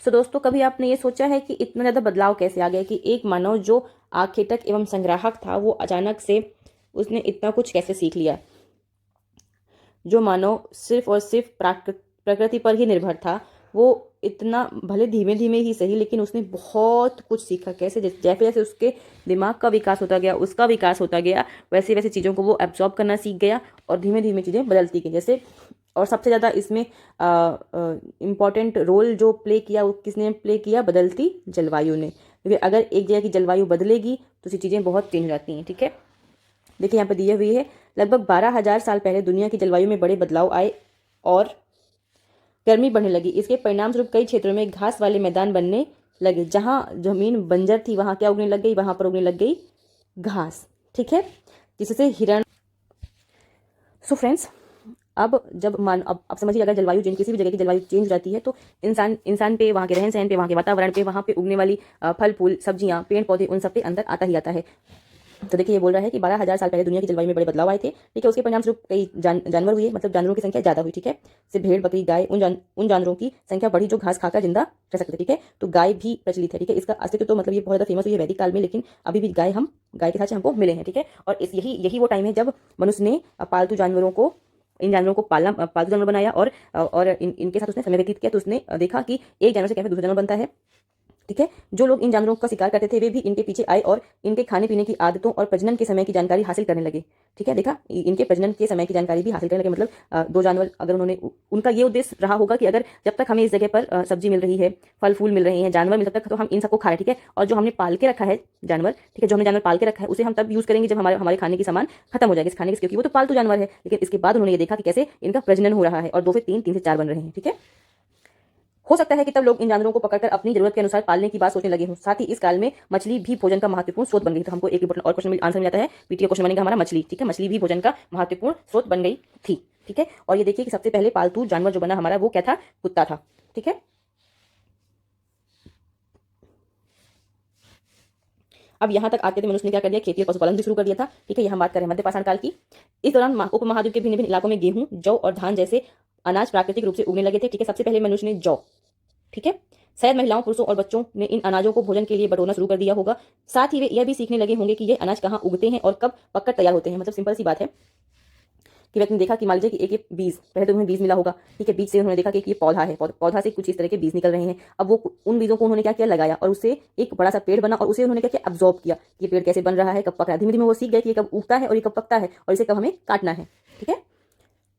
तो दोस्तों, कभी आपने ये सोचा है कि इतना ज़्यादा बदलाव कैसे आ गया कि एक मानव जो आखेटक एवं संग्राहक था, वो अचानक से उसने इतना कुछ कैसे सीख लिया। जो मानव सिर्फ और सिर्फ प्रकृति पर ही निर्भर था, वो इतना, भले धीमे धीमे ही सही, लेकिन उसने बहुत कुछ सीखा। कैसे, जैसे जैसे उसके दिमाग का विकास होता गया, उसका विकास होता गया, वैसे वैसे चीज़ों को वो एब्जॉर्ब करना सीख गया और धीमे धीमे चीज़ें बदलती गई। जैसे, और सबसे ज़्यादा इसमें इम्पॉर्टेंट रोल जो प्ले किया, वो किसने प्ले किया, बदलती जलवायु ने। क्योंकि अगर एक जगह की जलवायु बदलेगी तो ये चीज़ें बहुत चेंज हो जाती हैं। ठीक है, देखिए यहाँ पर दिए हुई है, लगभग 12,000 साल पहले दुनिया की जलवायु में बड़े बदलाव आए और गर्मी बढ़ने लगी। इसके परिणाम स्वरूप कई क्षेत्रों में घास वाले मैदान बनने लगे। जहाँ जमीन बंजर थी, वहाँ क्या उगने लग गई, वहाँ पर उगने लग गई घास। ठीक है, जिससे हिरण। सो फ्रेंड्स, अब समझिए, अगर जलवायु किसी भी जगह की जलवायु चेंज हो जाती है तो इंसान पे, वहाँ के रहन सहन पे, वहाँ के वातावरण पे, वहाँ पे उगने वाली फल फूल सब्जियाँ पेड़ पौधे, उन सब पे अंतर आता ही आता है। तो देखिए, ये बोल रहा है कि 12,000 साल पहले दुनिया की जलवायु में बड़े बदलाव आए थे। ठीक है, उसके परिणाम स्वरूप कई जानवर हुए, मतलब जानवरों की संख्या ज़्यादा हुई। ठीक है, सिर्फ भेड़ बकरी गाय, उन जानवरों की संख्या बढ़ी जो घास खाकर जिंदा रह सकते थे। ठीक है, तो गाय भी प्रचलित है। ठीक है, इसका अस्तित्व तो मतलब ये बहुत ज़्यादा फेमस हुई है वैदिक काल में, लेकिन अभी भी गाय के साथ हमको मिले हैं। ठीक है, और यही वो टाइम है जब मनुष्य ने इन जानवरों को पालतू जानवर बनाया और इनके साथ उसने समय व्यतीत किया। तो उसने देखा कि एक जानवर से कैसे दूसरा जानवर बनता है। ठीक है, जो लोग इन जानवरों का शिकार करते थे, वे भी इनके पीछे आए और इनके खाने पीने की आदतों और प्रजनन के समय की जानकारी हासिल करने लगे। ठीक है, देखा, इनके प्रजनन के समय की जानकारी भी हासिल करने लगे। मतलब दो जानवर, अगर उन्होंने, उनका ये उद्देश्य रहा होगा कि अगर जब तक हमें इस जगह पर सब्जी मिल रही है, फल फूल मिल रहे हैं, जानवर मिल तक, तो हम इन सबको खा रहे हैं। ठीक है, और जो हमने पाल के रखा है जानवर, ठीक है, जो हमने जानवर पाल के रखा है, उसे हम तब यूज करेंगे जब हमारे खाने की सामान खत्म हो जाएगा इस खाने के, क्योंकि वो तो पालतू जानवर है। लेकिन इसके बाद उन्होंने ये देखा कि कैसे इनका प्रजनन हो रहा है और 2 से 3, 3 से 4 बन रहे हैं। ठीक है, हो सकता है कि तब लोग इन जानवरों को पकड़कर अपनी जरूरत के अनुसार पालने की बात सोचने लगे हों। साथ ही इस काल में मछली भी भोजन का महत्वपूर्ण स्रोत बन गई। तो हमको एक और क्वेश्चन में आंसर मिल जाता है, पीटीए क्वेश्चन बनेगा हमारा मछली। ठीक है, मछली भी भोजन का महत्वपूर्ण स्रोत बन गई थी। ठीक है, और ये देखिए कि सबसे पहले पालतू जानवर जो बना हमारा, वो क्या था, कुत्ता था। ठीक है, अब यहाँ तक आते थे मनुष्य ने क्या कर दिया, खेती और पशुपालन भी शुरू कर दिया था। ठीक है, ये हम बात कर रहे हैं मध्य पाषाण काल की। इस दौरान उपमहाद्वीप के भिन्न भिन्न इलाकों में गेहूं, जौ और धान जैसे अनाज प्राकृतिक रूप से उगने लगे थे। ठीक है, सबसे पहले मनुष्य ने जौ, ठीक है, शायद महिलाओं, पुरुषों और बच्चों ने इन अनाजों को भोजन के लिए बटोरना शुरू कर दिया होगा। साथ ही वे यह भी सीखने लगे होंगे कि ये अनाज कहाँ उगते हैं और कब पककर तैयार होते हैं। मतलब सिंपल सी बात है कि व्यक्ति ने देखा कि मान लीजिए कि एक बीज, पहले तो उन्हें बीज मिला होगा। ठीक है, बीज से उन्होंने देखा कि ये पौधा है, पौधा से कुछ इस तरह के बीज निकल रहे हैं। अब वो उन बीजों को उन्होंने क्या किया, लगाया, और उससे एक बड़ा सा पेड़ बना और उसे उन्होंने क्या किया, अब्जॉर्ब किया। ये पेड़ कैसे बन रहा है, कब पक रहा है। धीमे धीमे वो सीख गए कि ये कब उगता है और ये कब पकता है और इसे कब हमें काटना है। ठीक है,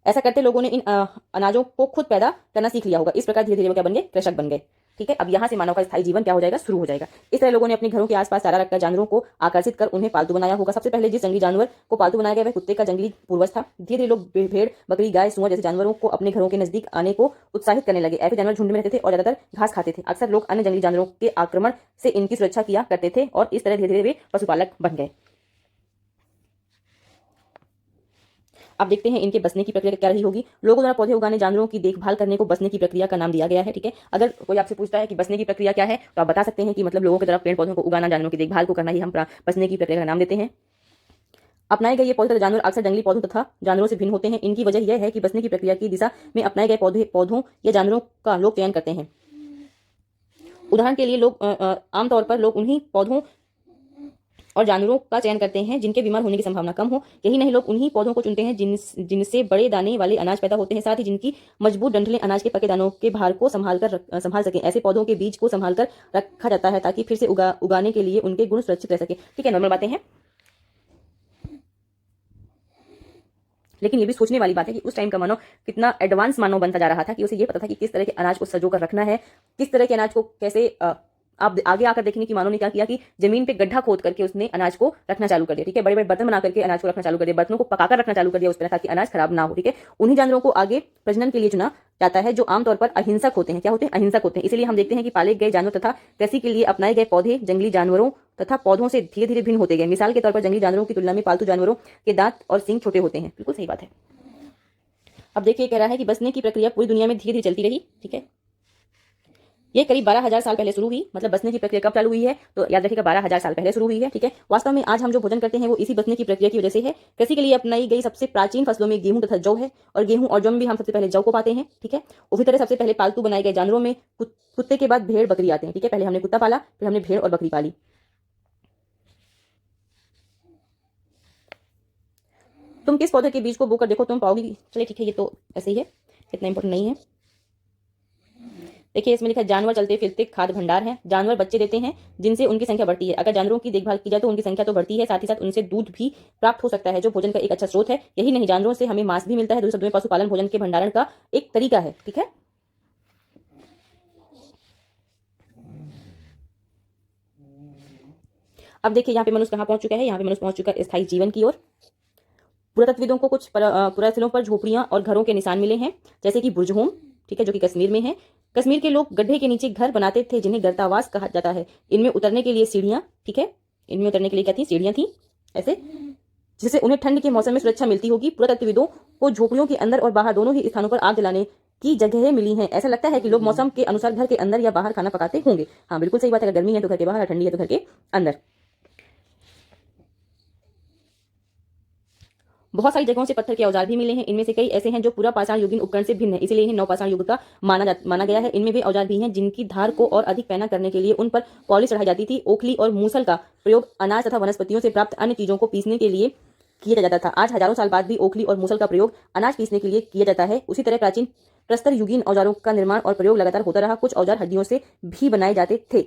ऐसा करते लोगों ने इन अनाजों को खुद पैदा करना सीख लिया होगा। इस प्रकार धीरे धीरे वो क्या बन गए, कृषक बन गए। ठीक है। अब यहाँ से मानव का स्थायी जीवन क्या हो जाएगा, शुरू हो जाएगा। इस तरह लोगों ने अपने घरों के आसपास चारा रखकर जानवरों को आकर्षित कर उन्हें पालतू बनाया होगा। सबसे पहले जिस जंगली जानवर को पालतू बनाया गया वह कुत्ते का जंगली पूर्वज था। धीरे धीरे लोग भेड़, बकरी, गाय, सुअर जैसे जानवरों को अपने घरों के नजदीक आने को उत्साहित करने लगे। ऐसे जानवर झुंड में रहते थे और ज्यादातर घास खाते थे। अक्सर लोग अन्य जंगली जानवरों के आक्रमण से इनकी सुरक्षा किया करते थे और इस तरह धीरे धीरे वे पशुपालक बन गए। अब देखते हैं इनके बसने की प्रक्रिया क्या रही होगी। लोगों द्वारा पौधे उगाने, जानवरों की देखभाल करने को बसने की प्रक्रिया का नाम दिया गया है। ठीक है, अगर कोई आपसे पूछता है कि बसने की प्रक्रिया क्या है तो आप बता सकते हैं कि मतलब लोगों की तरफ पेड़ पौधों को उगाना, जानवरों की देखभाल को करना, ही हम बसने की प्रक्रिया का नाम देते हैं। अपनाए गए ये पौधे तथा जानवर अक्सर जंगली पौधों तथा जानवरों से भिन्न होते हैं। इनकी वजह यह है कि बसने की प्रक्रिया की दिशा में अपनाए गए पौधों या जानवरों का लोग चयन करते हैं। उदाहरण के लिए लोग आमतौर पर लोग उन्हीं पौधों और जानवरों का चयन करते हैं जिनके बीमार होने की संभावना कम हो। यही नहीं, लोग उन्हीं पौधों को चुनते हैं जिनसे बड़े दाने वाले अनाज पैदा होते हैं, साथ ही जिनकी मजबूत डंठलें अनाज के पके दानों के भार को संभाल सकें। ऐसे पौधों के बीज को संभाल कर रखा जाता है ताकि फिर से उगाने के लिए उनके गुण सुरक्षित रह सके। ठीक है, नॉर्मल बातें हैं, लेकिन ये भी सोचने वाली बात है कि उस टाइम का मानव कितना एडवांस मानव बनता जा रहा था कि उसे ये पता था कि किस तरह के अनाज को सजो कर रखना है, किस तरह के अनाज को कैसे आप आगे आकर देखेंगे कि मानव ने क्या किया कि जमीन पे गड्ढा खोद करके उसने अनाज को रखना चालू कर दिया। ठीक है, बड़े बड़े बर्तन बना करके अनाज को रखना चालू कर दिया, बर्तनों को पकाकर रखना चालू कर दिया उस तरह ताकि अनाज खराब ना हो। ठीक है, उन्हीं जानवरों को आगे प्रजनन के लिए चुना जाता है जो आमतौर पर अहिंसक होते हैं। क्या होते हैं? अहिंसक होते हैं। इसलिए हम देखते हैं कि पाले गए जानवर तथा कृषि के लिए अपनाए गए पौधे जंगली जानवरों तथा पौधों से धीरे धीरे भिन्न होते गए। मिसाल के तौर पर जंगली जानवरों की तुलना में पालतू जानवरों के दांत और सींग छोटे होते हैं। बिल्कुल सही बात है। अब देखिए, कह रहा है कि बसने की प्रक्रिया पूरी दुनिया में धीरे धीरे चलती रही। ठीक है, ये करीब 12,000 साल पहले शुरू हुई। मतलब बसने की प्रक्रिया कब चालू हुई है तो याद रखिएगा 12,000 साल पहले शुरू हुई है। ठीक है, वास्तव में आज हम जो भोजन करते हैं वो इसी बसने की प्रक्रिया की वजह से है। कृषि के लिए अपनाई गई सबसे प्राचीन फसलों में गेहूं तथा जौ है और गेहूं और जौ में भी हम सबसे पहले जौ को पाते हैं। ठीक है, उसी तरह सबसे पहले पालतू बनाए गए जानवरों में कुत्ते के बाद भेड़, बकरी आते हैं। ठीक है, पहले हमने कुत्ता पाला, फिर हमने भेड़ और बकरी पाली। तुम किस पौधे के बीज को बोकर देखो तुम पाओगी। चलिए ठीक है, ये तो ऐसे ही है, इतना इंपॉर्टेंट नहीं है। देखिए, इसमें लिखा है जानवर चलते फिरते खाद्य भंडार हैं। जानवर बच्चे देते हैं जिनसे उनकी संख्या बढ़ती है। अगर जानवरों की देखभाल की जाए तो उनकी संख्या तो बढ़ती है, साथ ही साथ उनसे दूध भी प्राप्त हो सकता है जो भोजन का एक अच्छा स्रोत है। यही नहीं, जानवरों से हमें मांस भी मिलता है। दूसरे शब्दों में पशुपालन भोजन के भंडारण का एक तरीका है। ठीक है, अब देखिए यहाँ पे मनुष्य कहाँ पहुंच चुका है। यहाँ पे मनुष्य पहुंच चुका है स्थायी जीवन की ओर। पुरातत्वविदों को कुछ पुरास्थलों पर झोपड़ियां और घरों के निशान मिले हैं, जैसे कि बुर्ज होम। ठीक है, जो कि कश्मीर में है। कश्मीर के लोग गड्ढे के नीचे घर बनाते थे जिन्हें गर्तावास कहा जाता है। इनमें उतरने के लिए सीढ़ियां, ठीक है, इनमें उतरने के लिए क्या थी? सीढ़ियां थी ऐसे, जिससे उन्हें ठंड के मौसम में सुरक्षा मिलती होगी। पुरातत्वविदों को झोपड़ियों के अंदर और बाहर दोनों ही स्थानों पर आग जलाने की जगहें मिली हैं। ऐसा लगता है कि लोग मौसम के अनुसार घर के अंदर या बाहर खाना पकाते होंगे। हाँ, बिल्कुल सही बात है। अगर गर्मी है तो घर के बाहर, ठंडी है तो घर के अंदर। बहुत सारी जगहों से पत्थर के औजार भी मिले हैं। इनमें से कई ऐसे हैं जो पूरा पाषाण युगीन उपकरण से भिन्न है, इसलिए इन्हें नवपाषाण युग का माना गया है। इनमें वे औजार भी हैं जिनकी धार को और अधिक पैना करने के लिए उन पर पॉलिश चढ़ाई जाती थी। ओखली और मूसल का प्रयोग अनाज तथा वनस्पतियों से प्राप्त अन्य चीजों को पीसने के लिए किया जाता था। आज हजारों साल बाद भी ओखली और मूसल का प्रयोग अनाज पीसने के लिए किया जाता है। उसी तरह प्राचीन प्रस्तर युगीन औजारों का निर्माण और प्रयोग लगातार होता रहा। कुछ औजार हड्डियों से भी बनाए जाते थे।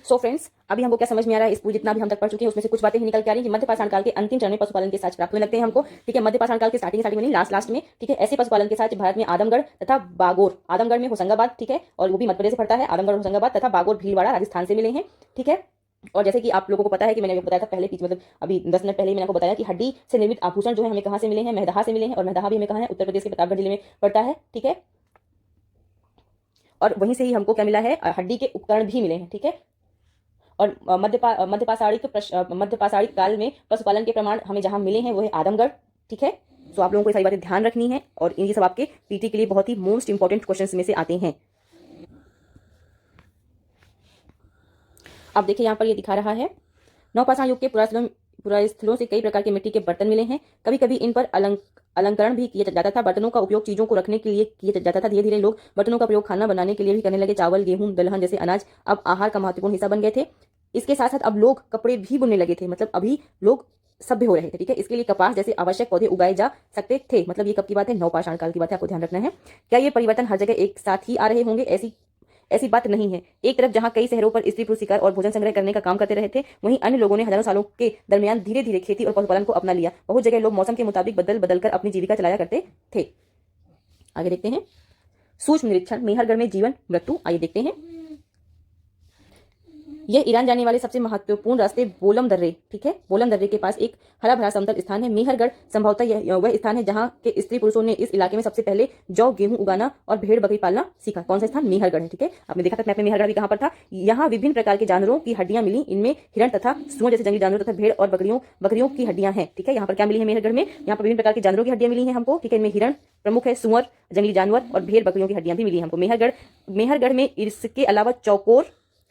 सो फ्रेंड्स, अभी हमको क्या समझ में आ रहा है, इस पूरी जितना भी हम तक पढ़ चुके हैं उसमें से कुछ बातें ही निकल के आ रही हैं कि मध्य पाषाण काल के अंतिम चरण में पशुपालन के साक्ष्य प्राप्त होने लगते हैं हमको। ठीक है, मध्य पाषाण काल के स्टार्टिंग में नहीं, लास्ट में। ठीक है, ऐसे पशुपालन के साक्ष्य भारत में आदमगढ़ तथा बागोर, आदमगढ़ में होशंगाबाद, ठीक है, और वो भी मध्य प्रदेश से पड़ता है, आदमगढ़ होशंगाबाद, तथा बागोर भीलवाड़ा राजस्थान से मिले हैं। ठीक है, और जैसे कि आप लोगों को पता है कि मैंने बताया था पहले मतलब अभी 10 मिनट पहले मैंने आपको बताया कि हड्डी से निर्मित आभूषण जो है हमें कहाँ से मिले हैं? मैदाहा से मिले हैं। और मैदाहा भी हमें कहाँ है? उत्तर प्रदेश के प्रतापगढ़ जिले में पड़ता है। ठीक है, और वहीं से ही हमको क्या मिला है? हड्डी के उपकरण भी मिले हैं। ठीक है, और मध्यपाषाणिक काल में पशुपालन के प्रमाण हमें जहां मिले हैं वो है आदमगढ़। ठीक है, तो आप लोगों को ये सारी बातें ध्यान रखनी है और ये सब आपके पीटी के लिए बहुत ही मोस्ट इंपॉर्टेंट क्वेश्चंस में से आते हैं। अब देखिए यहाँ पर ये दिखा रहा है नवपाषाण युग के पुरास्थलों से कई प्रकार के मिट्टी के बर्तन मिले हैं। कभी कभी इन पर अलंकरण भी किया जाता था। बर्तनों का उपयोग चीजों को रखने के लिए किया जाता था। धीरे धीरे लोग बर्तनों का प्रयोग खाना बनाने के लिए भी करने लगे। चावल, गेहूं, दलहन जैसे अनाज अब आहार का महत्वपूर्ण हिस्सा बन गए थे। इसके साथ साथ अब लोग कपड़े भी बुनने लगे थे। मतलब अभी लोग सभ्य हो रहे थे। ठीक है, इसके लिए कपास जैसे आवश्यक पौधे उगाए जा सकते थे। मतलब ये कब की बात है? नवपाषाण काल की बात है, आपको ध्यान रखना है। क्या ये परिवर्तन हर जगह एक साथ ही आ रहे होंगे? ऐसी बात नहीं है। एक तरफ जहां कई शहरों पर स्त्री पुरुष शिकार और भोजन संग्रह करने का काम करते रहे थे, वहीं अन्य लोगों ने हजारों सालों के दरमियान धीरे धीरे खेती और पशुपालन को अपना लिया। बहुत जगह लोग मौसम के मुताबिक बदल बदल कर अपनी जीविका चलाया करते थे। आगे देखते हैं। सूक्ष्म निरीक्षण, मेहरगढ़ में जीवन मृत्यु। आइए देखते हैं। यह ईरान जाने वाले सबसे महत्वपूर्ण रास्ते बोलम दर्रे, ठीक है, बोलम दर्रे के पास एक हरा भरा समतल स्थान है। मेहरगढ़ संभवतः यह वह स्थान है जहां के स्त्री पुरुषों ने इस इलाके में सबसे पहले जौ गेहूं उगाना और भेड़ बकरी पालना सीखा। कौन सा स्थान? मेहरगढ़ है, ठीक है। आपने देखा था मैप में मेहरगढ़ भी कहां पर था। यहाँ विभिन्न प्रकार के जानवरों की हड्डियां मिली, इनमें हिरण तथा सुअर जैसे जंगली जानवरों तथा भेड़ और बकरियों की हड्डियां हैं, ठीक है। यहाँ पर क्या मिली है मेहरगढ़ में? यहाँ पर विभिन्न प्रकार के जानवरों की हड्डियां मिली है हमको, ठीक है। इनमें हिरण प्रमुख है, सुअर, जंगली जानवर और भेड़ बकरियों की हड्डियां भी मिली हमको। मेहरगढ़ में इसके अलावा चौकोर,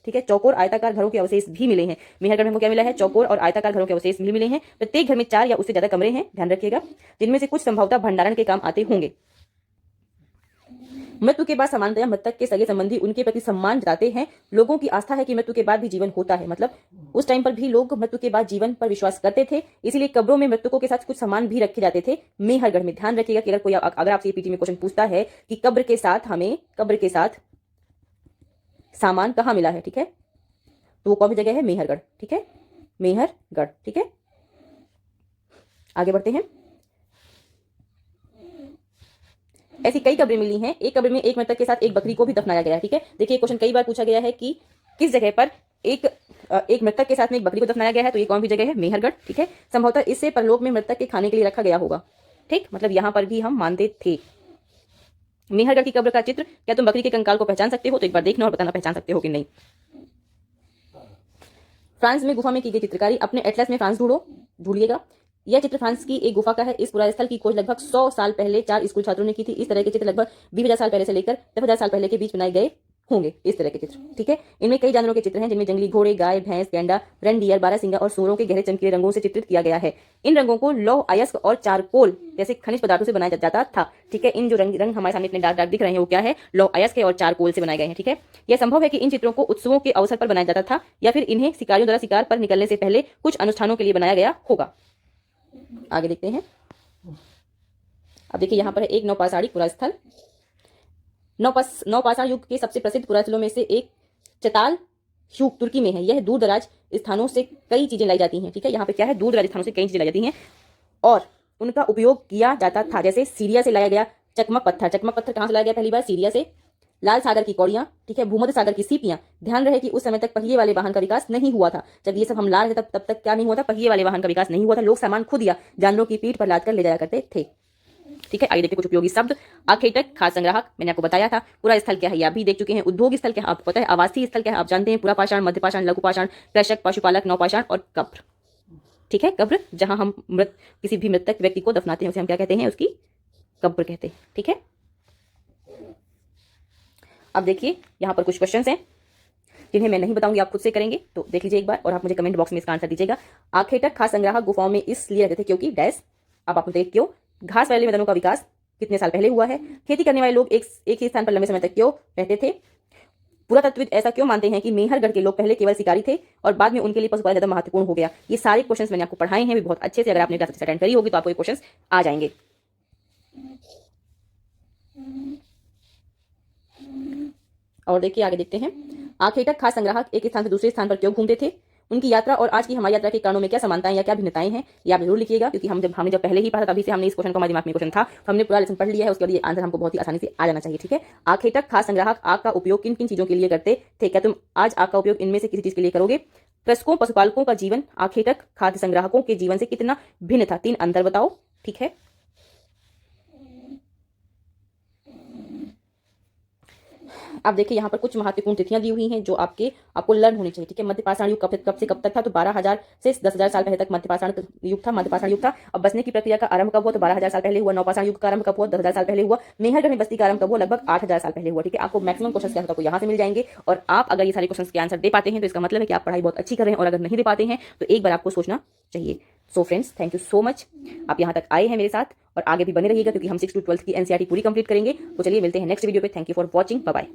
ठीक है, चौकोर आयताकार घरों के अवशेष भी मिले हैं। मेहरगढ़ में हमको क्या मिला है? चौकोर और आयताकार घरों के अवशेष भी मिले हैं। प्रत्येक घर में 4 या उससे ज्यादा कमरे हैं, ध्यान रखिएगा, जिनमें से कुछ संभवतः भंडारण के काम आते होंगे। मृत्यु के बाद सामान्यतः मृतक के सगे संबंधी उनके प्रति सम्मान जताते हैं। लोगों की आस्था है कि मृत्यु के बाद भी जीवन होता है, मतलब उस टाइम पर भी लोग मृत्यु के बाद जीवन पर विश्वास करते थे, इसीलिए कब्रों में मृतकों के साथ कुछ सामान भी रखे जाते थे मेहरगढ़ में। ध्यान रखिएगा कि अगर आपसे पीटी में क्वेश्चन पूछता है कि कब्र के साथ सामान कहाँ मिला है, ठीक है, तो वो कौन सी जगह है? मेहरगढ़, ठीक है, मेहरगढ़, ठीक है। आगे बढ़ते हैं। ऐसी कई कब्रें मिली हैं। एक कब्र में एक मृतक के साथ एक बकरी को भी दफनाया गया है, ठीक है। देखिए क्वेश्चन कई बार पूछा गया है कि किस जगह पर एक मृतक के साथ में एक बकरी को दफनाया गया है, तो ये कौन सी जगह है? मेहरगढ़, ठीक है। संभवतः इससे परलोक में मृतक के खाने के लिए रखा गया होगा, ठीक, मतलब यहां पर भी हम मानते थे। मेहरगढ़ की कब्र का चित्र, क्या तुम बकरी के कंकाल को पहचान सकते हो? तो एक बार देखना और बताना पहचान सकते हो कि नहीं। फ्रांस में गुफा में की गई चित्रकारी, अपने एटलस में फ्रांस ढूंढिएगा। यह चित्र फ्रांस की एक गुफा का है। इस पुरास्थल की खोज लगभग 100 साल पहले 4 स्कूल छात्रों ने की थी। इस तरह के चित्र लगभग 20,000 साल पहले से लेकर 10,000 साल पहले के बीच बनाए गए होंगे, इस तरह के चित्र, ठीक है। इनमें कई जानवरों के चित्र हैं, जिनमें जंगली घोड़े, गाय, भैंस, गैंडा, रनडियर, बारहसिंगा और सूअरों के गहरे चमकीले रंगों से चित्रित किया गया है। इन रंगों को लौह अयस्क और चारकोल जैसे खनिज पदार्थों से बनाया जाता था, ठीक है। इन जो रंग हमारे सामने इतने डार्क दिख रहे हैं, वो क्या है? लौह अयस्क और चारकोल से बनाए गए हैं, ठीक है। यह संभव है कि इन चित्रों को उत्सवों के अवसर पर बनाया जाता था, या फिर इन्हें शिकारियों द्वारा शिकार पर निकलने से पहले कुछ अनुष्ठानों के लिए बनाया गया होगा। आगे देखते हैं। अब देखिए यहाँ पर है एक नौपाषाणी पुरास्थल। नौपाषाण युग के सबसे प्रसिद्ध पुरास्थलों में से एक चताल युग तुर्की में है। यह दूर दराज स्थानों से कई चीजें लाई जाती हैं, ठीक है। यहाँ पे क्या है? दूर दराज स्थानों से कई चीजें लाई जाती हैं और उनका उपयोग किया जाता था। जैसे सीरिया से लाया गया चकमक पत्थर। चकमक पत्थर कहाँ से लाया गया? पहली बार सीरिया से। लाल सागर की कौड़ियां, ठीक है, भूमध्य सागर की सीपियां। ध्यान रहे कि उस समय तक पहिए वाले वाहन का विकास नहीं हुआ था। जब ये सब हम ला रहे थे तब तक क्या नहीं हुआ था? पहिए वाले वाहन का विकास नहीं हुआ था। लोग सामान खुद या जानवरों की पीठ पर लाद कर ले जाया करते थे, ठीक है। आइए देखते कुछ उपयोगी शब्द। आखेटक, खाद्य संग्राहक, मैंने आपको बताया था। पूरा स्थल क्या है? ये आप भी देख चुके हैं। उद्योग स्थल क्या है? आपको पता है। आवासीय स्थल क्या है? आप जानते हैं। पुरापाषाण, मध्यपाषाण, लघुपाषाण, कृषक, पशुपालक, नौपाषाण और कब्र, ठीक है। कब्र जहां हम किसी भी मृतक व्यक्ति को दफनाते हैं उसे हम क्या कहते हैं? उसकी कब्र कहते हैं, ठीक है। अब देखिए यहाँ पर कुछ क्वेश्चंस हैं जिन्हें मैं नहीं बताऊंगी, आप खुद से करेंगे, तो देख लीजिए एक बार और आप मुझे कमेंट बॉक्स में इसका आंसर दीजिएगा। आखेटक खाद्य संग्राहक गुफाओं में इसलिए रहते थे क्योंकि डैश। अब आप देखिए क्यों। घास वाले मैदानों का विकास कितने साल पहले हुआ है? खेती करने वाले लोग एक ही स्थान पर लंबे समय तक क्यों रहते थे? पुरातत्वविद ऐसा क्यों मानते हैं कि मेहरगढ़ के लोग पहले केवल शिकारी थे और बाद में उनके लिए पशुपालन ज्यादा महत्वपूर्ण हो गया? ये सारे क्वेश्चंस मैंने आपको पढ़ाए हैं भी बहुत अच्छे से। अगर आपने क्लास अटेंड करी होगी तो आपको ये क्वेश्चंस आ जाएंगे। और देखिए आगे देखते हैं। आखेटक खाद्य संग्राहक एक स्थान से दूसरे स्थान पर क्यों घूमते थे? उनकी यात्रा और आज की हमारी यात्रा के कारणों में क्या समानताएं या क्या भिन्नताएं हैं? ये आप जरूर लिखिएगा, क्योंकि हमने जब पहले ही पढ़ा तभी से हमने इस क्वेश्चन को हमारे दिमाग में क्वेश्चन था, तो हमने पूरा लेसन पढ़ लिया है। उसके बाद ये आंसर हमको बहुत ही आसानी से आ जाना चाहिए, ठीक है। आखेटक खाद्य संग्राहक आग का उपयोग किन किन चीजों के लिए करते थे? क्या तुम आज आग का उपयोग इनमें से किसी चीज के लिए करोगे? कृषकों पशुपालकों का जीवन आखेटक खाद्य संग्राहकों के जीवन से कितना भिन्न था? 3 अंतर बताओ, ठीक है। अब देखिए यहाँ पर कुछ महत्वपूर्ण तिथियां दी हुई हैं जो आपको लर्न होनी चाहिए, ठीक है। मध्यपाषाण युग कब से कब तक था? तो 12,000 से 10,000 साल पहले तक मध्यपाषाण युग था। अब बसने की प्रक्रिया का आरंभ कब हुआ? तो 12,000 साल पहले हुआ। नौपाषाण युग का आरंभ कब हुआ? 10,000 साल पहले हुआ। मेहरगढ़ में बस्ती का आरंभ कब हुआ? लगभग 8,000 साल पहले हुआ, ठीक है। आपको मैक्सिमम क्वेश्चन क्या होता है यहाँ से मिल जाएंगे। और आप अगर ये सारे क्वेश्चन के आंसर दे पाते हैं तो इसका मतलब है कि आप पढ़ाई बहुत अच्छी कर रहे हैं, और अगर नहीं दे पाते हैं तो एक बार आपको सोचना चाहिए। So friends, thank you so much, आप यहाँ तक आए हैं मेरे साथ, और आगे भी बने रहिएगा क्योंकि हम 6 to 12 की एनसीईआरटी पूरी कंप्लीट करेंगे। तो चलिए मिलते हैं नेक्स्ट वीडियो पे। Thank you for watching, bye bye.